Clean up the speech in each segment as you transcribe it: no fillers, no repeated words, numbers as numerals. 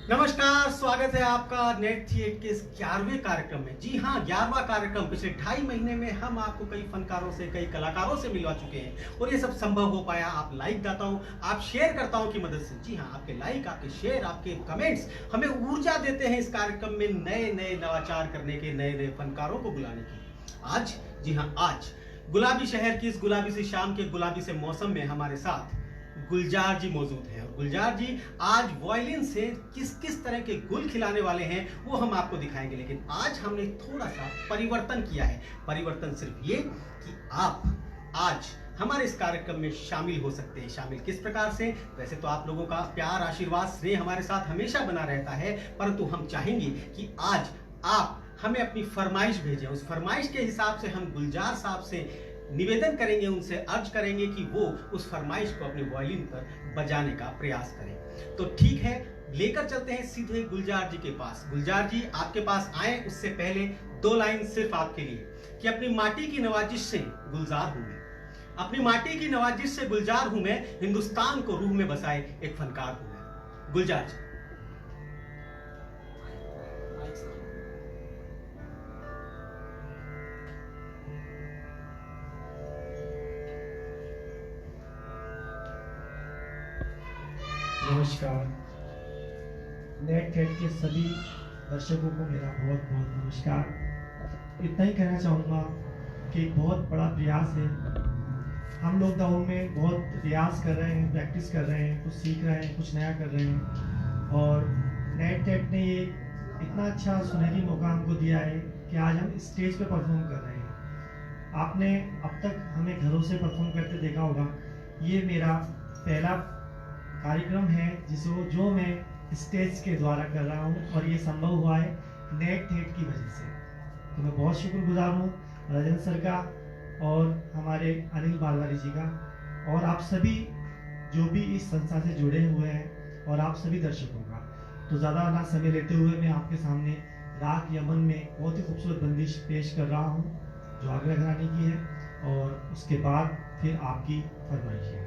नमस्कार, स्वागत है आपका नेट थिएट के इस 11वें कार्यक्रम में। जी हाँ, 11वां कार्यक्रम। पिछले 2.5 महीने में हम आपको कई फनकारों से, कई कलाकारों से मिलवा चुके हैं और ये सब संभव हो पाया आप लाइक दाताओं, आप शेयर करताओं की मदद से। जी हाँ, आपके लाइक, आपके शेयर, आपके कमेंट्स हमें ऊर्जा देते हैं इस कार्यक्रम में नए नए नवाचार करने के, नए नए फनकारों को बुलाने की। आज, जी हाँ, आज गुलाबी शहर की इस गुलाबी सी शाम के गुलाबी से मौसम में हमारे साथ गुलजार जी मौजूद हैं। और गुलजार जी आज वायलिन से किस किस तरह के गुल खिलाने वाले हैं वो हम आपको दिखाएंगे। लेकिन आज हमने थोड़ा सा परिवर्तन किया है। परिवर्तन सिर्फ ये कि आप आज हमारे इस कार्यक्रम में शामिल हो सकते हैं। शामिल किस प्रकार से? वैसे तो आप लोगों का प्यार, आशीर्वाद, स्नेह हमारे साथ हमेशा बना रहता है, परंतु हम चाहेंगे कि आज आप हमें अपनी फरमाइश भेजें। उस फरमाइश के हिसाब से हम गुलजार साहब से निवेदन करेंगे, उनसे अर्ज करेंगे कि वो उस फरमाइश को अपने वायलिन पर बजाने का प्रयास करें। तो ठीक है, लेकर चलते हैं सीधे गुलजार जी के पास। गुलजार जी आपके पास आए उससे पहले 2 लाइन सिर्फ आपके लिए कि अपनी माटी की नवाजिश से गुलजार हूं मैं, अपनी माटी की नवाजिश से गुलजार हूं मैं, हिंदुस्तान को रूह में बसाए एक फनकार हूं मैं। गुलजार जी। नमस्कार। नेट थेट के सभी दर्शकों को मेरा बहुत बहुत नमस्कार। इतना ही कहना चाहूँगा कि एक बहुत बड़ा प्रयास है। हम लॉकडाउन में बहुत रियाज कर रहे हैं, प्रैक्टिस कर रहे हैं, कुछ सीख रहे हैं, कुछ नया कर रहे हैं और नेट थेट ने ये इतना अच्छा सुनहरी मौका हमको दिया है कि आज हम स्टेज पे परफॉर्म कर रहे हैं। आपने अब तक हमें घरों से परफॉर्म करते देखा होगा। ये मेरा पहला कार्यक्रम है जो मैं स्टेज के द्वारा कर रहा हूँ और ये संभव हुआ है नेट थेट की वजह से। तो मैं बहुत शुक्रगुजार हूँ राजेंद्र सर का और हमारे अनिल बालवारी जी का और आप सभी जो भी इस संस्था से जुड़े हुए हैं और आप सभी दर्शकों का। तो ज़्यादा ना समय लेते हुए मैं आपके सामने राग यमन में बहुत ही खूबसूरत बंदिश पेश कर रहा हूँ जो आगरा घराने की है और उसके बाद फिर आपकी फरमाइश है।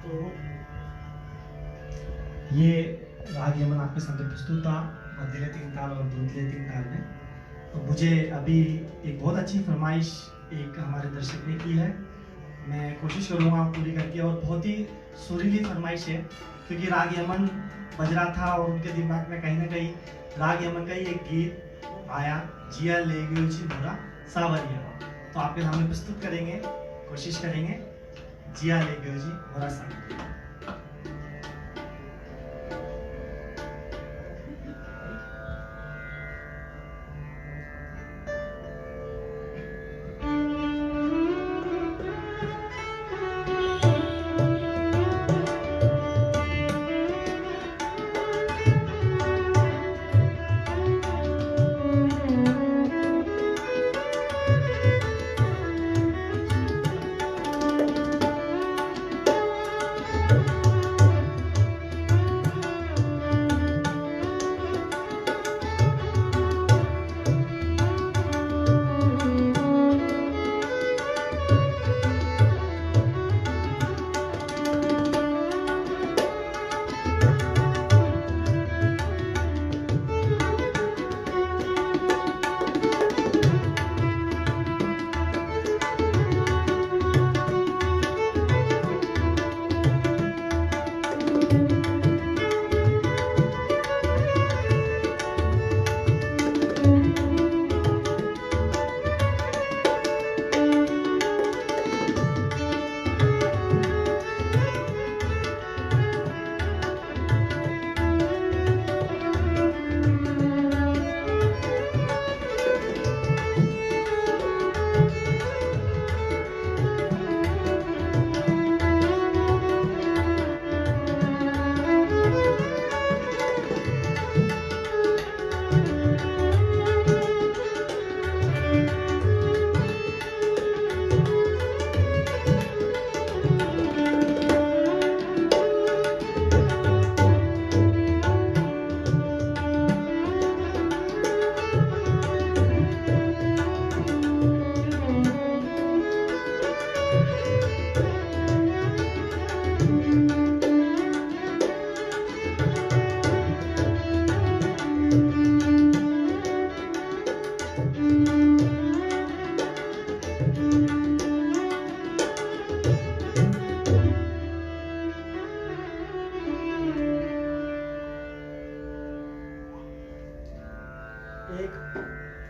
तो ये राग यमन आपके सामने प्रस्तुत था मध्यले तीन ताल और द्रुतले तीन ताल में। तो मुझे अभी एक बहुत अच्छी फरमाइश एक हमारे दर्शक ने की है, मैं कोशिश करूँगा पूरी करके। और बहुत ही सुरीली फरमाइश है क्योंकि राग यमन बज रहा था और उनके दिमाग में कहीं ना कहीं राग यमन का ही एक गीत आया, जिया ले गयो जी मोरा सावरिया। तो आपके सामने प्रस्तुत करेंगे, कोशिश करेंगे, जिया ले गयो जी मोरा सावरिया।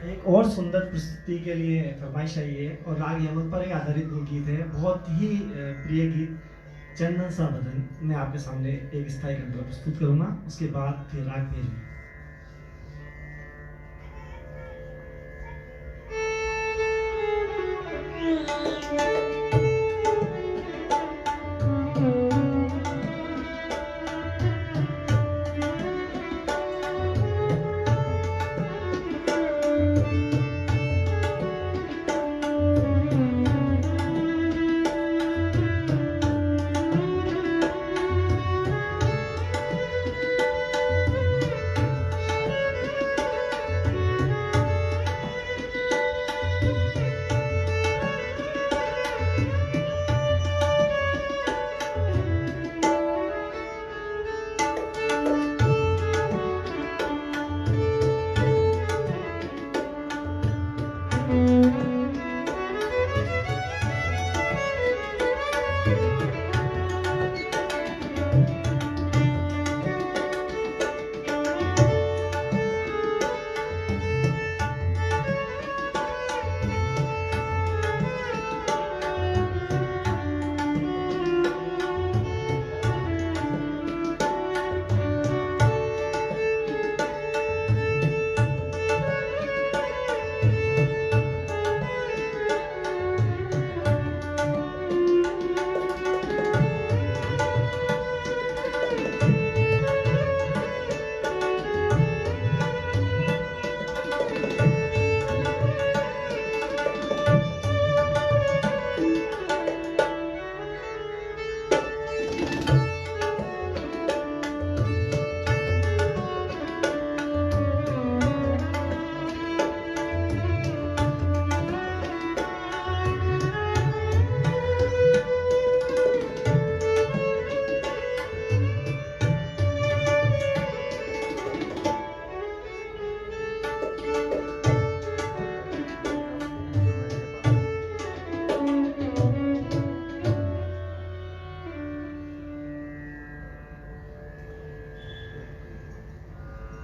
एक और सुंदर प्रस्तुति के लिए फरमाइश आई है और राग यमन पर एक आधारित वो गीत है, बहुत ही प्रिय गीत चंदन सा बदन। मैं आपके सामने एक स्थायी कंठ प्रस्तुत करूंगा, उसके बाद फिर राग भेरी।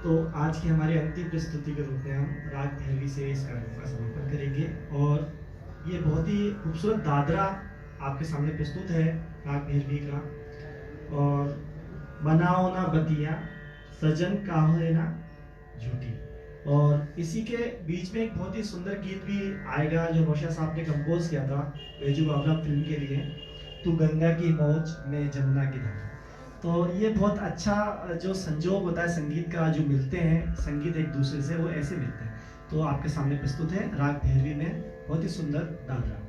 तो आज की हमारी अंतिम प्रस्तुति के रूप में हम राग भैरवी से इस कार्यक्रम का समापन करेंगे और ये बहुत ही खूबसूरत दादरा आपके सामने प्रस्तुत है राग भैरवी का। और बनाओ ना बतिया सजन काहे ना झूठी। और इसी के बीच में एक बहुत ही सुंदर गीत भी आएगा जो नौशाद साहब ने कंपोज किया था बैजू बावला फिल्म के लिए, तू गंगा की मौज में जमुना की धारा। तो ये बहुत अच्छा जो संजोग होता है संगीत का, जो मिलते हैं संगीत एक दूसरे से, वो ऐसे मिलते हैं। तो आपके सामने प्रस्तुत है राग भैरवी में बहुत ही सुंदर दादरा।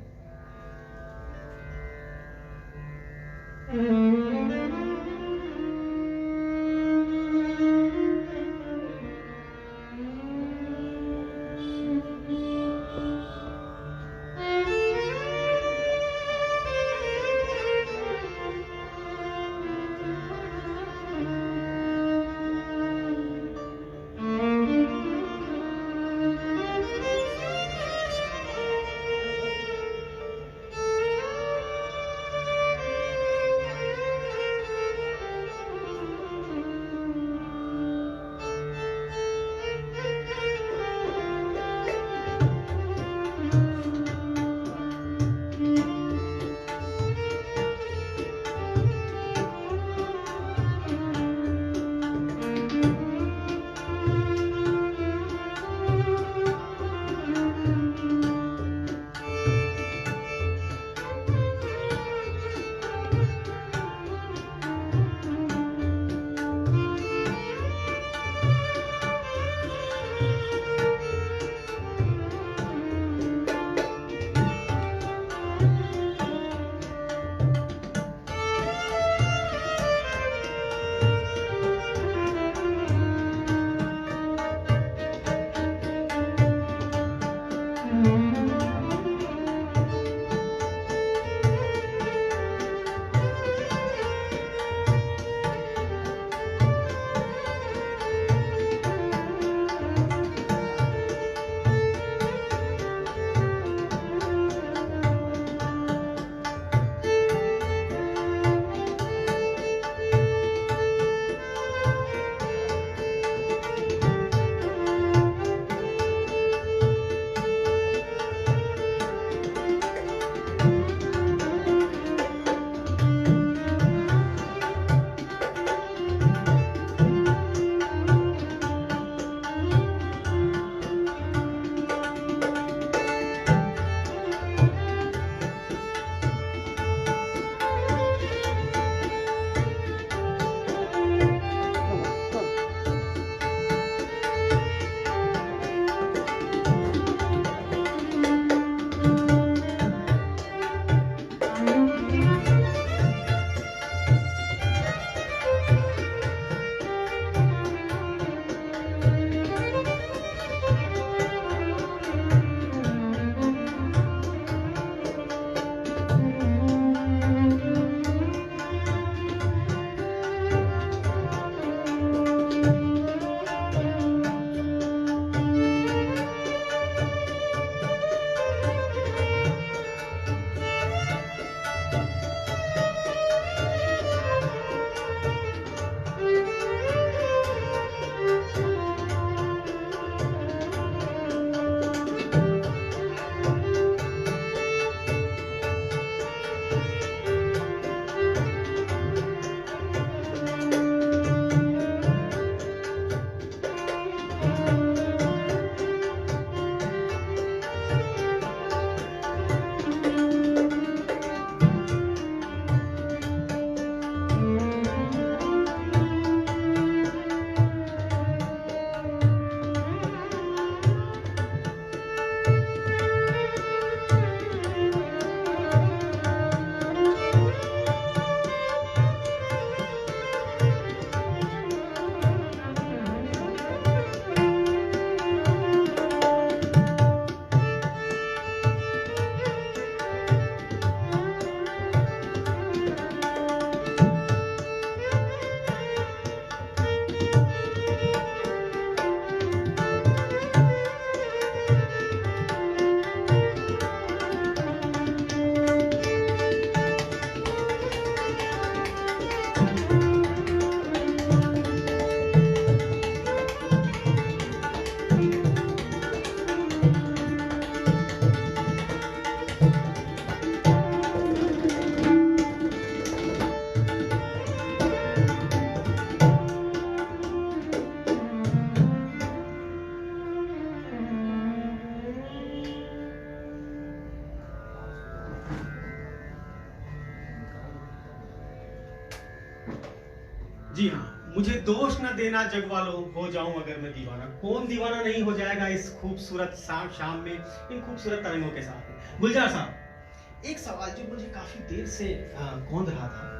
जी हाँ, मुझे दोष न देना जग वालों, हो जाऊं अगर मैं दीवाना। कौन दीवाना नहीं हो जाएगा इस खूबसूरत शाम में, इन खूबसूरत तरंगों के साथ में। गुलजार साहब, एक सवाल जो मुझे काफी देर से कौंध रहा था।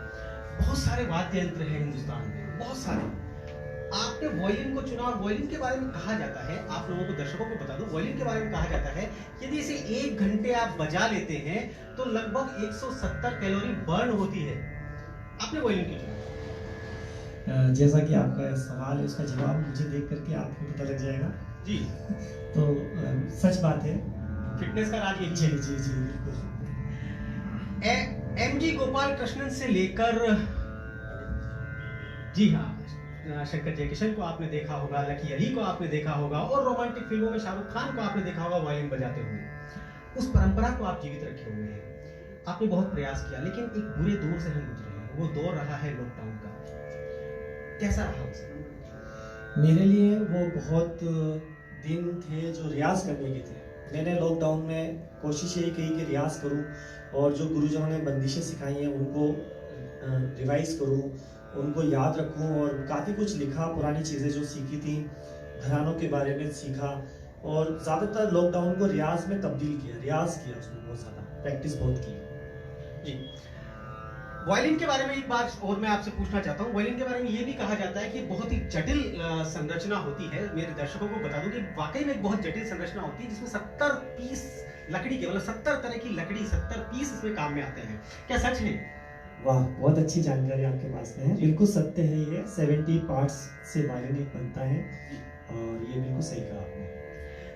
बहुत सारे वाद्य यंत्र हैं हिंदुस्तान में, बहुत सारे। आपने वॉयलिन को चुना और वॉयलिन के बारे में कहा जाता है, आप लोगों को, दर्शकों को बता दो, वॉयलिन के बारे में कहा जाता है यदि इसे 1 घंटे आप बजा लेते हैं तो लगभग 170 कैलोरी बर्न होती है। आपने वॉयलिन क्यों चुना? जैसा कि आपका सवाल है, उसका जवाब मुझे देख करके आपको पता लग जाएगा जी। तो सच बात है, फिटनेस का राज यही जी है। जी जी बिल्कुल। एमजी गोपाल कृष्णन से लेकर, जी हाँ, शंकर जयकिशन को आपने देखा होगा, लकी अली को आपने देखा होगा, और रोमांटिक फिल्मों में शाहरुख खान को आपने देखा होगा वायलिन बजाते हुए। उस परंपरा को आप जीवित रखे हुए हैं। आपने बहुत प्रयास किया, लेकिन एक बुरे दौर से हम गुजरे हैं। वो दौर रहा है लॉकडाउन का। कैसा रहा उसका? मेरे लिए वो बहुत दिन थे जो रियाज करने के थे। मैंने लॉकडाउन में कोशिश यही की कि रियाज करूं और जो गुरुजनों ने बंदिशें सिखाई हैं उनको रिवाइज करूं, उनको याद रखूं, और काफ़ी कुछ लिखा, पुरानी चीज़ें जो सीखी थी, घरानों के बारे में सीखा, और ज़्यादातर लॉकडाउन को रियाज में तब्दील किया, रियाज किया, उसमें बहुत ज़्यादा प्रैक्टिस बहुत की। जी, वायलिन के बारे में एक बात और मैं आपसे पूछना चाहता हूँ। वायलिन के बारे में ये भी कहा जाता है कि बहुत ही जटिल संरचना होती है। मेरे दर्शकों को बता दूं कि वाकई में एक बहुत जटिल संरचना होती है, जिसमें 70 पीस लकड़ी के, मतलब 70 तरह की लकड़ी, 70 पीस इसमें काम में आते हैं। क्या सच है? वाह, बहुत अच्छी जानकारी आपके पास में है। बिल्कुल सत्य है ये। 70 पार्ट्स से वायलिन एक बनता है, और ये बिल्कुल सही कहा आपने।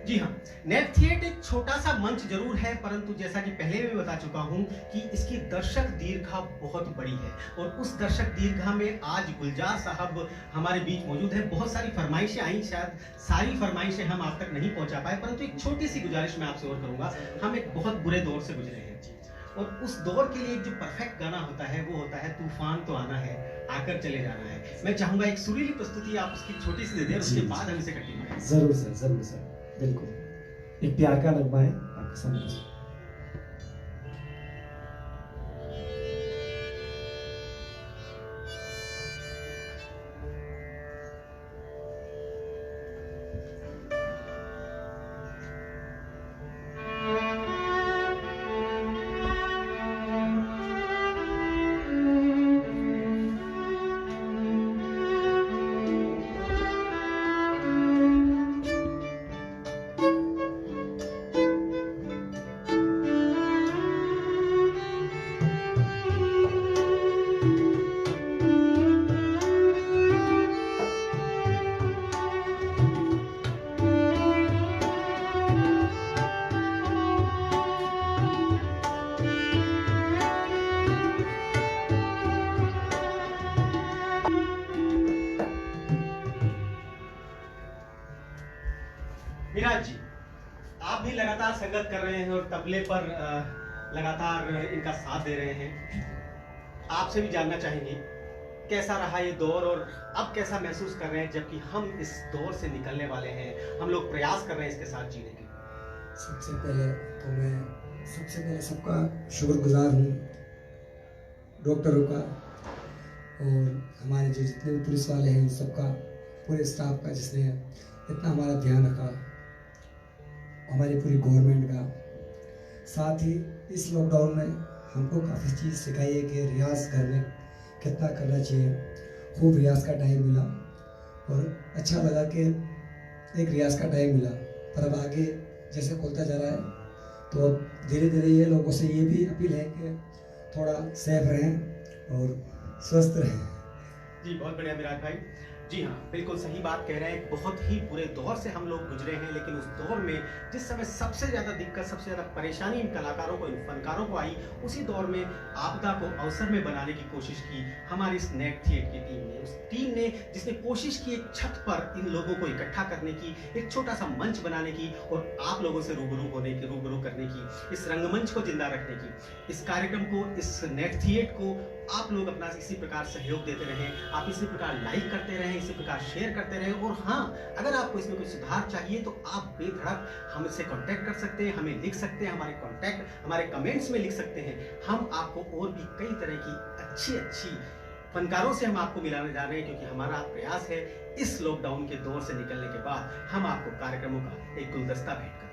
जी हाँ, नेट थिएटर एक छोटा सा मंच जरूर है, परंतु जैसा कि पहले भी बता चुका हूं कि इसकी दर्शक दीर्घा बहुत बड़ी है, और उस दर्शक दीर्घा में आज गुलजार साहब हमारे बीच मौजूद है। बहुत सारी फरमाइशें आई, शायद सारी फरमाइशें हम आप तक नहीं पहुंचा पाए, परंतु एक छोटी सी गुजारिश मैं आपसे और करूंगा। हम एक बहुत बुरे दौर से गुजरे हैं, और उस दौर के लिए जो परफेक्ट गाना होता है वो होता है तूफान तो आना है, आकर चले जाना है। मैं चाहूंगा एक सुरीली प्रस्तुति आप उसकी छोटी सी दे दें, उसके बाद हम इसे कंटिन्यू करें। जरूर सर, जरूर सर, बिल्कुल। एक प्यार का नगमा है आपके सामने। विराज जी, आप भी लगातार संगत कर रहे हैं और तबले पर लगातार इनका साथ दे रहे हैं। आपसे भी जानना चाहेंगे कैसा रहा ये दौर, और अब कैसा महसूस कर रहे हैं जबकि हम इस दौर से निकलने वाले हैं, हम लोग प्रयास कर रहे हैं इसके साथ जीने के। सबसे पहले सबका शुक्रगुजार हूँ, डॉक्टरों का और हमारे जो जितने भी पुलिस वाले हैं, सबका, पूरे स्टाफ का जिसने इतना हमारा ध्यान रखा, हमारी पूरी गवर्नमेंट का। साथ ही इस लॉकडाउन में हमको काफ़ी चीज़ सिखाई है कि रियाज घर में कितना करना चाहिए। खूब रियाज का टाइम मिला और अच्छा लगा कि एक रियाज का टाइम मिला, पर अब आगे जैसे खुलता जा रहा है तो अब धीरे धीरे ये लोगों से ये भी अपील है कि थोड़ा सेफ रहें और स्वस्थ रहें। जी, बहुत बढ़िया विराज भाई। जी हाँ, बिल्कुल सही बात कह रहे हैं। बहुत ही बुरे दौर से हम लोग गुजरे हैं, लेकिन उस दौर में जिस समय सबसे ज़्यादा दिक्कत, सबसे ज़्यादा परेशानी इन कलाकारों को, इन फनकारों को आई, उसी दौर में आपदा को अवसर में बनाने की कोशिश की हमारी इस नेट थिएटर की टीम ने। उस टीम ने जिसने कोशिश की एक छत पर इन लोगों को इकट्ठा करने की, एक छोटा सा मंच बनाने की, और आप लोगों से रूबरू करने की, इस रंगमंच को जिंदा रखने की। इस कार्यक्रम को, इस नेट थिएटर को आप लोग अपना इसी प्रकार सहयोग देते रहें, आप इसी प्रकार लाइक करते रहें, इसी प्रकार शेयर करते रहें। और हाँ, अगर आपको इसमें कुछ सुधार चाहिए तो आप बेधड़क हमसे कांटेक्ट कर सकते हैं, हमें लिख सकते हैं, हमारे कमेंट्स में लिख सकते हैं। हम आपको और भी कई तरह की अच्छी फनकारों से हम आपको मिलाने जा रहे हैं, क्योंकि हमारा प्रयास है इस लॉकडाउन के दौर से निकलने के बाद हम आपको कार्यक्रमों का एक गुलदस्ता भेंट करें।